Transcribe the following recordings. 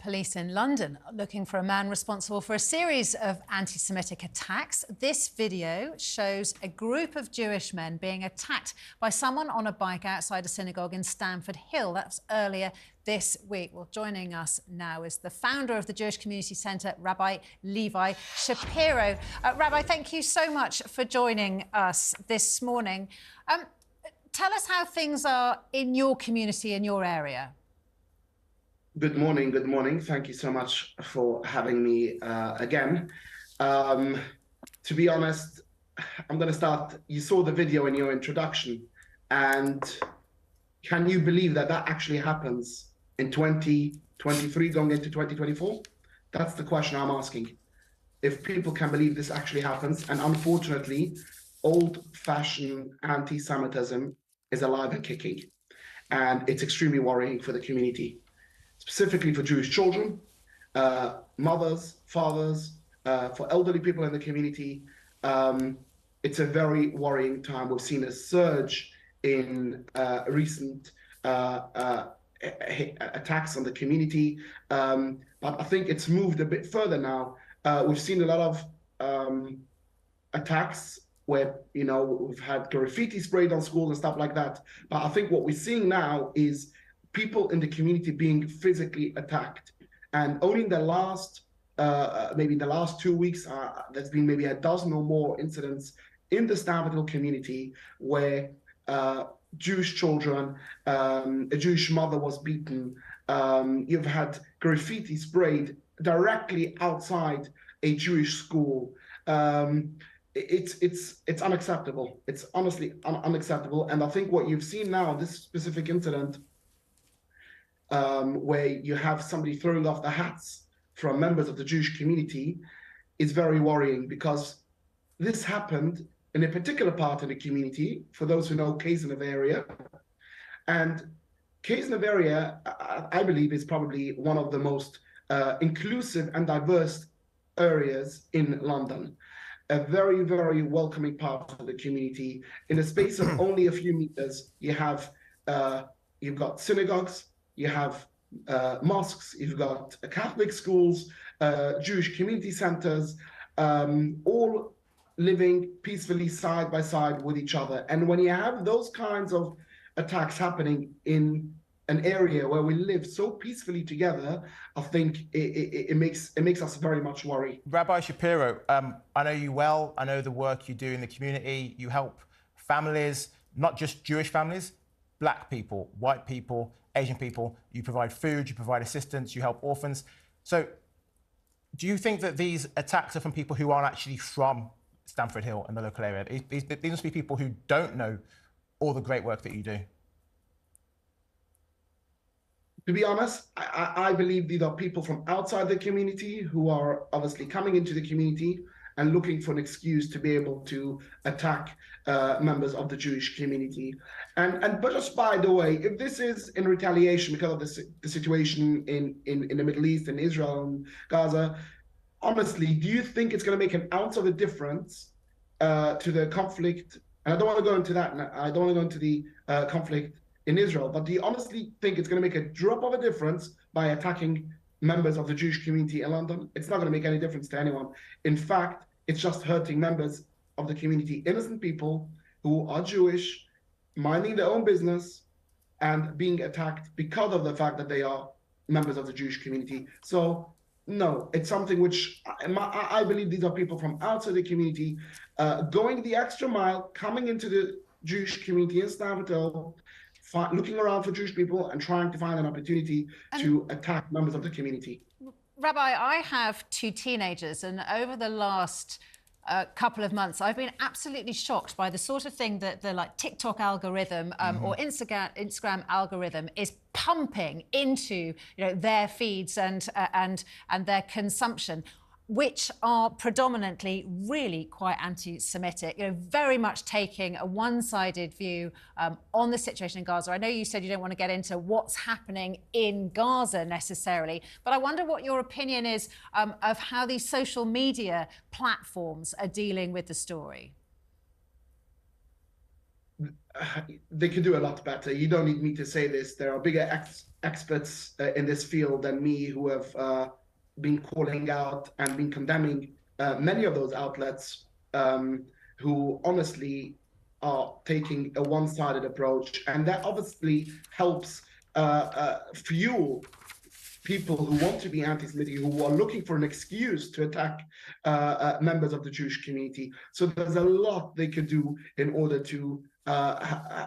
police in London looking for a man responsible for a series of anti-Semitic attacks. This video shows a group of Jewish men being attacked by someone on a bike outside a synagogue in Stamford Hill. That was earlier this week. Well, joining us now is the founder of the Jewish Community Centre, Rabbi Levi Schapiro. Rabbi, thank you so much for joining us this morning. Tell us how things are in your community, in your area. Good morning. Good morning. Thank you so much for having me again. To be honest, I'm going to start. You saw the video in your introduction, and can you believe that that actually happens in 2023 going into 2024? That's the question I'm asking. If people can believe this actually happens, and unfortunately, old-fashioned anti-Semitism is alive and kicking, and it's extremely worrying for the community, specifically for Jewish children, mothers, fathers, for elderly people in the community. It's a very worrying time. We've seen a surge in recent attacks on the community, but I think it's moved a bit further now. We've seen a lot of attacks where, you know, we've had graffiti sprayed on schools and stuff like that. But I think what we're seeing now is people in the community being physically attacked. And only in the last, maybe the last 2 weeks, there's been maybe a dozen or more incidents in the Stamford Hill community where Jewish children, a Jewish mother was beaten. You've had graffiti sprayed directly outside a Jewish school. It's unacceptable. It's honestly unacceptable. And I think what you've seen now, this specific incident, where you have somebody throwing off the hats from members of the Jewish community, is very worrying, because this happened in a particular part of the community, for those who know Kaizenov area. And Kaizenov area, I believe, is probably one of the most inclusive and diverse areas in London. A very, very welcoming part of the community. In a space of only a few meters, you have you've got synagogues, you have mosques, you've got Catholic schools, Jewish community centers, all living peacefully side by side with each other. And when you have those kinds of attacks happening in an area where we live so peacefully together, I think it makes us very much worry. Rabbi Schapiro, I know you well. I know the work you do in the community. You help families, not just Jewish families, black people, white people, Asian people. You provide food, you provide assistance, you help orphans. So do you think that these attacks are from people who aren't actually from Stamford Hill and the local area? These must be people who don't know all the great work that you do. To be honest, I believe these are people from outside the community who are obviously coming into the community and looking for an excuse to be able to attack members of the Jewish community. But just by the way, if this is in retaliation because of the situation in the Middle East, in Israel and Gaza, honestly, do you think it's going to make an ounce of a difference to the conflict? And I don't want to go into that. I don't want to go into the conflict in Israel, but do you honestly think it's going to make a drop of a difference by attacking members of the Jewish community in London? It's not going to make any difference to anyone. In fact, it's just hurting members of the community, innocent people who are Jewish, minding their own business, and being attacked because of the fact that they are members of the Jewish community. So no, it's something which I believe these are people from outside the community going the extra mile, coming into the Jewish community in Stamford Hill, looking around for Jewish people and trying to find an opportunity to attack members of the community. Rabbi, I have two teenagers, and over the last couple of months, I've been absolutely shocked by the sort of thing that the TikTok algorithm or Instagram algorithm is pumping into their feeds and their consumption, which are predominantly really quite anti-Semitic, very much taking a one-sided view on the situation in Gaza. I know you said you don't want to get into what's happening in Gaza necessarily, but I wonder what your opinion is of how these social media platforms are dealing with the story. They could do a lot better. You don't need me to say this. There are bigger experts in this field than me who have been calling out and been condemning many of those outlets who honestly are taking a one-sided approach, and that obviously helps fuel people who want to be anti-Semitic, who are looking for an excuse to attack members of the Jewish community. So there's a lot they could do in order to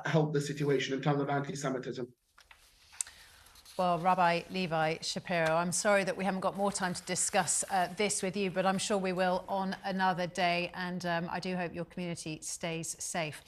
help the situation in terms of anti-Semitism. Well, Rabbi Levi Schapiro, I'm sorry that we haven't got more time to discuss this with you, but I'm sure we will on another day. And I do hope your community stays safe.